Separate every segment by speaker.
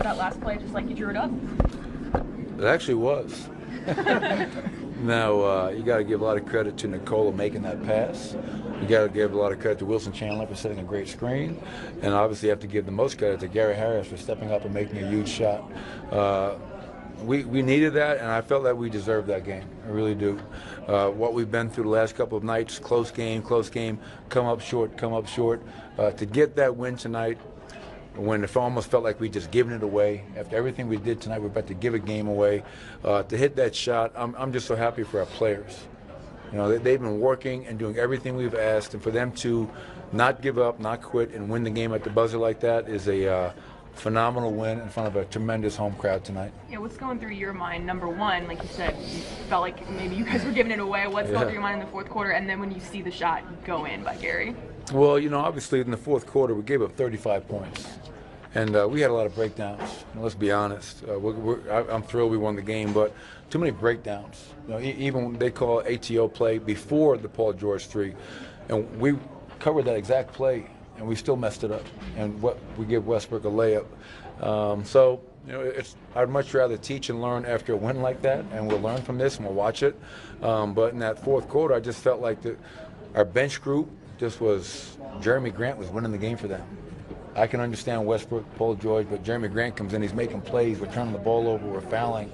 Speaker 1: that last play just like you drew it up?
Speaker 2: It actually was. Now, you got to give a lot of credit to Nicola making that pass. You got to give a lot of credit to Wilson Chandler for setting a great screen. And obviously you have to give the most credit to Gary Harris for stepping up and making a huge shot. We needed that, and I felt that we deserved that game. I really do. What we've been through the last couple of nights, close game, come up short. To get that win tonight, when it almost felt like we just given it away. After everything we did tonight, we're about to give a game away. To hit that shot, I'm just so happy for our players. You know, they've been working and doing everything we've asked, and for them to not give up, not quit, and win the game at the buzzer like that is a phenomenal win in front of a tremendous home crowd tonight.
Speaker 1: Yeah, what's going through your mind? Number one, like you said, you felt like maybe you guys were giving it away. What's going through your mind in the fourth quarter? And then when you see the shot go in by Gary?
Speaker 2: Well, you know, obviously in the fourth quarter we gave up 35 points. And we had a lot of breakdowns. And let's be honest. I'm thrilled we won the game, but too many breakdowns. You know, even they call ATO play before the Paul George 3, and we covered that exact play, and we still messed it up. And we give Westbrook a layup. So you know, I'd much rather teach and learn after a win like that, and we'll learn from this and we'll watch it. But in that fourth quarter, I just felt like our bench group just was. Jeremy Grant was winning the game for them. I can understand Westbrook, Paul George, but Jeremy Grant comes in, he's making plays, we're turning the ball over, we're fouling,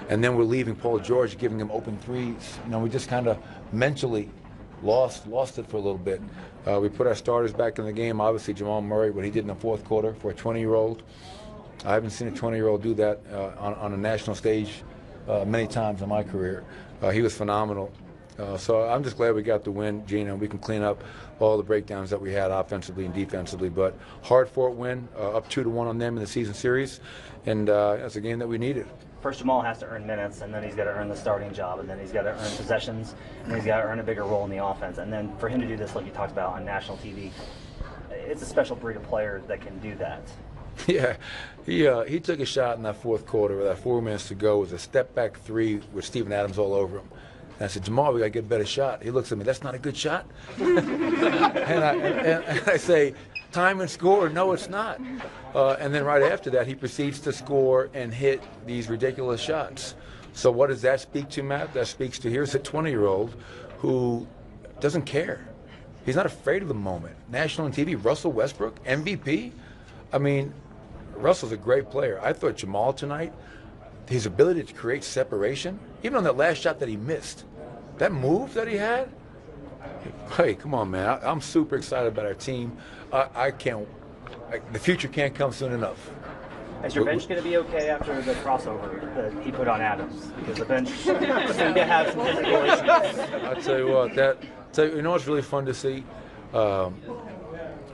Speaker 2: and then we're leaving Paul George, giving him open threes. You know, we just kind of mentally lost it for a little bit. We put our starters back in the game. Obviously, Jamal Murray, what he did in the fourth quarter for a 20-year-old. I haven't seen a 20-year-old do that on a national stage many times in my career. He was phenomenal. So I'm just glad we got the win, Gina, and we can clean up all the breakdowns that we had offensively and defensively. But hard-fought win, up 2-1 on them in the season series, and that's a game that we needed.
Speaker 3: First, Jamal has to earn minutes, and then he's got to earn the starting job, and then he's got to earn possessions, and then he's got to earn a bigger role in the offense. And then for him to do this, like you talked about on national TV, it's a special breed of player that can do that.
Speaker 2: Yeah, he took a shot in that fourth quarter with 4 minutes to go. It was a step-back three with Steven Adams all over him. And I said, Jamal, we got to get a better shot. He looks at me, that's not a good shot? and I say, time and score, no, it's not. And then right after that, he proceeds to score and hit these ridiculous shots. So what does that speak to, Matt? That speaks to, here's a 20-year-old who doesn't care. He's not afraid of the moment. National TV, Russell Westbrook, MVP. I mean, Russell's a great player. I thought Jamal tonight, his ability to create separation, even on that last shot that he missed, that move that he had, hey, come on, man. I'm super excited about our team. The future can't come soon enough.
Speaker 3: Is your bench going to be okay after the crossover that he put on Adams? Because the bench seemed to have some physical issues.
Speaker 2: I'll tell you what, you know what's really fun to see?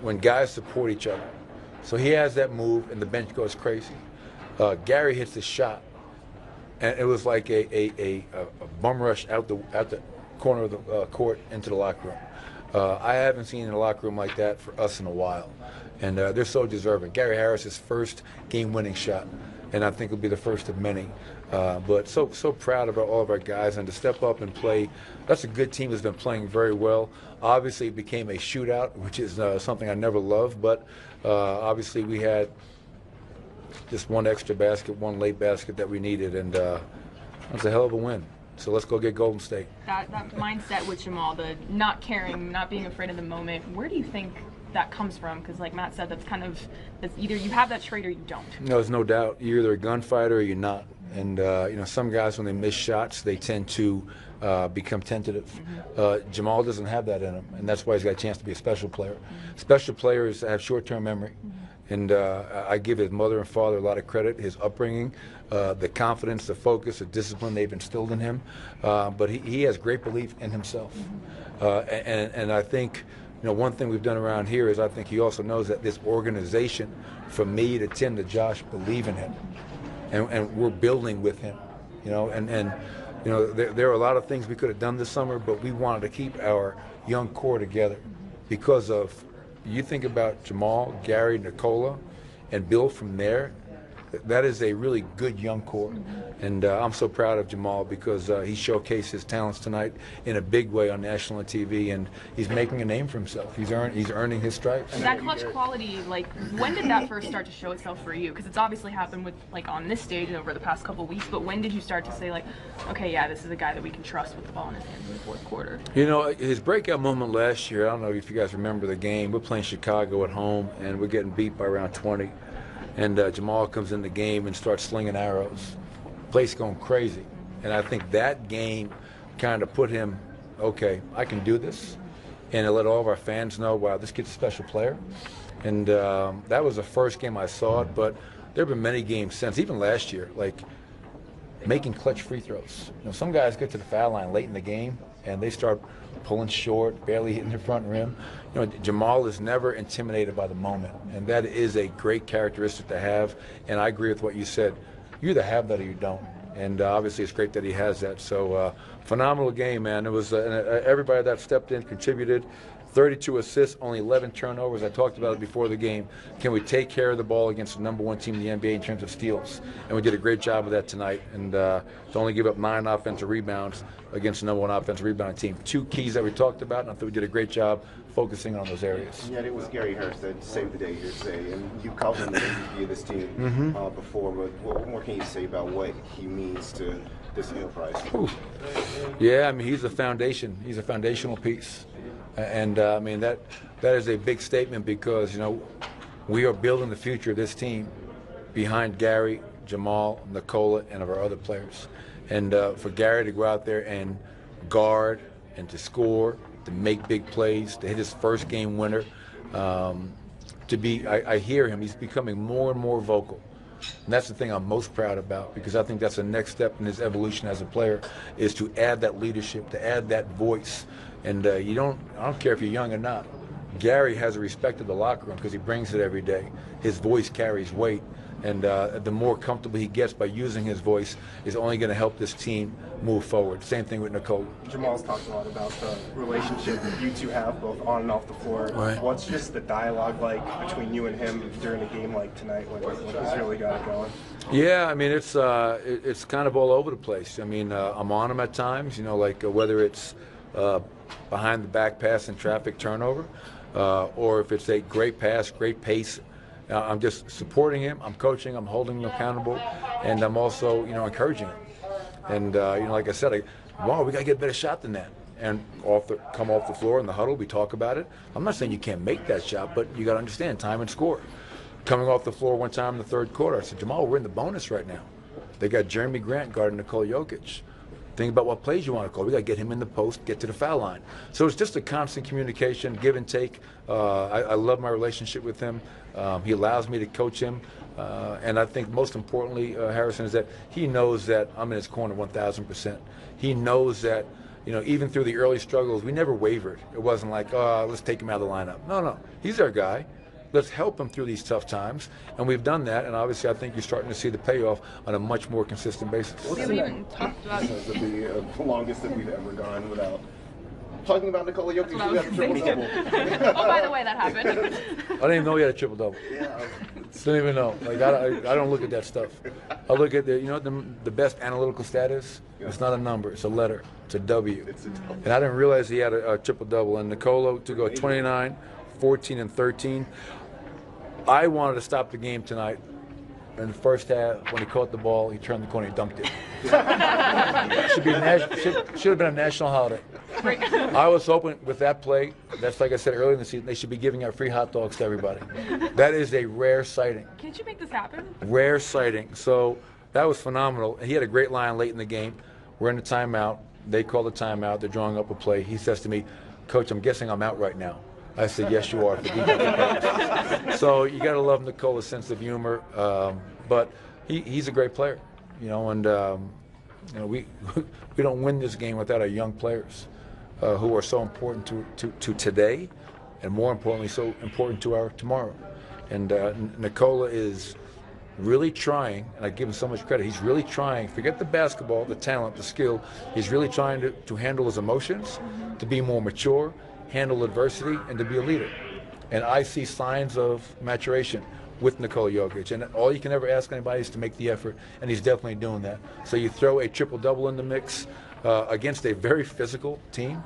Speaker 2: When guys support each other. So he has that move, and the bench goes crazy. Gary hits the shot, and it was like a bum rush out the corner of the court into the locker room. I haven't seen a locker room like that for us in a while, and they're so deserving. Gary Harris's first game-winning shot, and I think it'll be the first of many. But so proud about all of our guys, and to step up and play. That's a good team that's been playing very well. Obviously, it became a shootout, which is something I never loved, but obviously we had just one extra basket, one late basket that we needed, and that's a hell of a win. So let's go get Golden State.
Speaker 1: That mindset with Jamal, the not caring, not being afraid of the moment, where do you think that comes from? Because like Matt said, that's either you have that trait or you don't.
Speaker 2: No, there's no doubt. You're either a gunfighter or you're not. And you know, some guys, when they miss shots, they tend to become tentative.
Speaker 1: Mm-hmm.
Speaker 2: Jamal doesn't have that in him, and that's why he's got a chance to be a special player. Mm-hmm. Special players have short-term memory. Mm-hmm. And I give his mother and father a lot of credit, his upbringing, the confidence, the focus, the discipline they've instilled in him. But he has great belief in himself. And I think, you know, one thing we've done around here is I think he also knows that this organization, from me to Tim to Josh, believe in him. And we're building with him. You know, and you know, there are a lot of things we could have done this summer, but we wanted to keep our young core together because of, you think about Jamal, Gary, Nicola, and build from there. that is a really good young core. And I'm so proud of Jamal because he showcased his talents tonight in a big way on national TV, and he's making a name for himself. He's earning his stripes.
Speaker 1: That clutch quality, like, when did that first start to show itself for you? Because it's obviously happened with, like, on this stage and over the past couple of weeks, but when did you start to say, like, okay, yeah, this is a guy that we can trust with the ball in his hands in the fourth quarter?
Speaker 2: You know, his breakout moment last year, I don't know if you guys remember the game. We're playing Chicago at home, and we're getting beat by around 20. And Jamal comes in the game and starts slinging arrows. Place going crazy. And I think that game kind of put him, okay, I can do this. And it let all of our fans know, wow, this kid's a special player. And that was the first game I saw it, but there have been many games since, even last year, like making clutch free throws. You know, some guys get to the foul line late in the game, and they start pulling short, barely hitting the front rim. You know, Jamal is never intimidated by the moment, and that is a great characteristic to have. And I agree with what you said. You either have that or you don't. And obviously, it's great that he has that. So, phenomenal game, man. It was everybody that stepped in contributed. 32 assists, only 11 turnovers. I talked about it before the game. Can we take care of the ball against the #1 team in the NBA in terms of steals? And we did a great job of that tonight. And to only give up 9 offensive rebounds against the #1 offensive rebounding team. 2 keys that we talked about, and I thought we did a great job focusing on those areas.
Speaker 4: And yet it was Gary Harris that saved the day here today. And you called him the MVP of this team before, but what more can you say about what he means to this enterprise?
Speaker 2: Ooh. Yeah, I mean, he's a foundation. He's a foundational piece. And I mean, that is a big statement because, you know, we are building the future of this team behind Gary, Jamal, Nikola, and of our other players. And for Gary to go out there and guard and to score, to make big plays, to hit his first game winner, I hear him, he's becoming more and more vocal. And that's the thing I'm most proud about, because I think that's the next step in his evolution as a player, is to add that leadership, to add that voice. And I don't care if you're young or not. Gary has a respect of the locker room because he brings it every day. His voice carries weight. And the more comfortable he gets by using his voice is only going to help this team move forward. Same thing with Nicole.
Speaker 5: Jamal's talked a lot about the relationship that you two have, both on and off the floor.
Speaker 2: Right.
Speaker 5: What's just the dialogue like between you and him during a game like tonight when he's really got it going?
Speaker 2: Yeah, I mean, it's kind of all over the place. I mean, I'm on him at times, you know, like whether it's behind the back pass and traffic turnover, or if it's a great pass, great pace. I'm just supporting him. I'm coaching. I'm holding him accountable, and I'm also, you know, encouraging him. And you know, like I said, wow, we gotta get a better shot than that. And come off the floor in the huddle, we talk about it. I'm not saying you can't make that shot, but you gotta understand time and score. Coming off the floor one time in the third quarter, I said, Jamal, we're in the bonus right now. They got Jeremy Grant guarding Nikola Jokic. Think about what plays you want to call. We got to get him in the post, get to the foul line. So it's just a constant communication, give and take. I love my relationship with him. He allows me to coach him. And I think most importantly, Harrison, is that he knows that I'm in his corner 1,000%. He knows that, you know, even through the early struggles, we never wavered. It wasn't like, oh, let's take him out of the lineup. No, he's our guy. Let's help him through these tough times, and we've done that. And obviously, I think you're starting to see the payoff on a much more consistent basis.
Speaker 1: We even talked about
Speaker 4: The longest that we've ever gone without talking about Nikola Jokic.
Speaker 1: what I
Speaker 4: You
Speaker 1: was
Speaker 4: got a triple-double.
Speaker 1: oh, by the way, that happened.
Speaker 2: I didn't even know he had a triple-double.
Speaker 4: Yeah.
Speaker 2: Didn't even know. Like I don't look at that stuff. I look at the best analytical status. It's not a number. It's a letter. It's a W.
Speaker 4: It's a double.
Speaker 2: And I didn't realize he had a triple-double. And Nikola to go 29, 14, and 13. I wanted to stop the game tonight. In the first half, when he caught the ball, he turned the corner and dunked it. Should have been a national holiday. I was hoping with that play, that's like I said earlier in the season, they should be giving out free hot dogs to everybody. That is a rare sighting.
Speaker 1: Can't you make this happen?
Speaker 2: Rare sighting. So that was phenomenal. He had a great line late in the game. We're in the timeout. They call the timeout. They're drawing up a play. He says to me, Coach, I'm guessing I'm out right now. I said, yes, you are. For defensive purposes. So you got to love Nikola's sense of humor. But he's a great player, you know, and you know, we don't win this game without our young players who are so important to today, and more importantly, so important to our tomorrow. And Nikola is really trying, and I give him so much credit. He's really trying. Forget the basketball, the talent, the skill. He's really trying to handle his emotions, to be more mature, handle adversity, and to be a leader. And I see signs of maturation. with Nikola Jokic. And all you can ever ask anybody is to make the effort, and he's definitely doing that. So you throw a triple-double in the mix against a very physical team,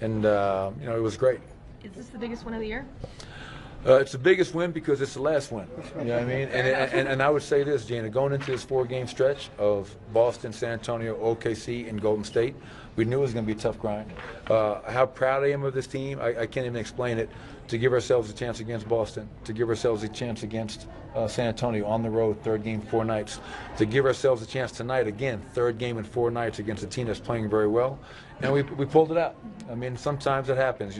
Speaker 2: and it was great.
Speaker 1: Is this the biggest win of the year?
Speaker 2: It's the biggest win because it's the last win. You know what I mean? And I would say this, Gina, going into this 4-game stretch of Boston, San Antonio, OKC, and Golden State, we knew it was going to be a tough grind. How proud I am of this team, I can't even explain it. To give ourselves a chance against Boston, to give ourselves a chance against San Antonio on the road, 3rd game, 4 nights, to give ourselves a chance tonight, again, 3rd game in 4 nights against a team that's playing very well. And we pulled it out. I mean, sometimes it happens.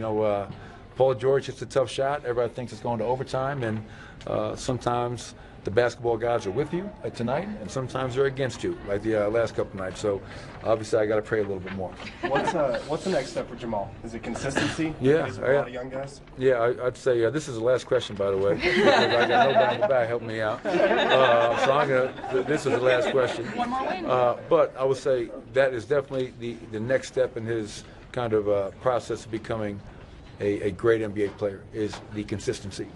Speaker 2: Paul George hits a tough shot. Everybody thinks it's going to overtime, and sometimes the basketball gods are with you tonight, and sometimes they're against you, like the last couple nights. So obviously, I got to pray a little bit more.
Speaker 5: What's the next step for Jamal? Is it consistency?
Speaker 2: Yeah,
Speaker 5: Is it a lot of young guys?
Speaker 2: Yeah, I'd say this is the last question, by the way. Because I got nobody in the back helping me out. So this is the last question.
Speaker 1: One more win.
Speaker 2: But I would say that is definitely the next step in his kind of process of becoming a great NBA player, is the consistency.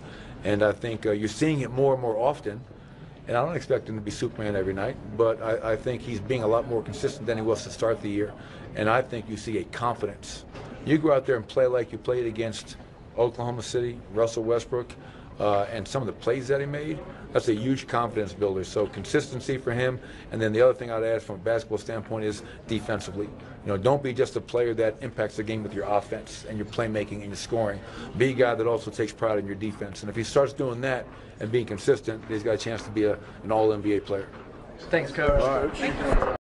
Speaker 2: And I think you're seeing it more and more often. And I don't expect him to be Superman every night, but I think he's being a lot more consistent than he was to start the year. And I think you see a confidence. You go out there and play like you played against Oklahoma City, Russell Westbrook, and some of the plays that he made, that's a huge confidence builder. So consistency for him. And then the other thing I'd add from a basketball standpoint is defensively. Don't be just a player that impacts the game with your offense and your playmaking and your scoring. Be a guy that also takes pride in your defense. And if he starts doing that and being consistent, he's got a chance to be an all-NBA player.
Speaker 6: Thanks, Coach.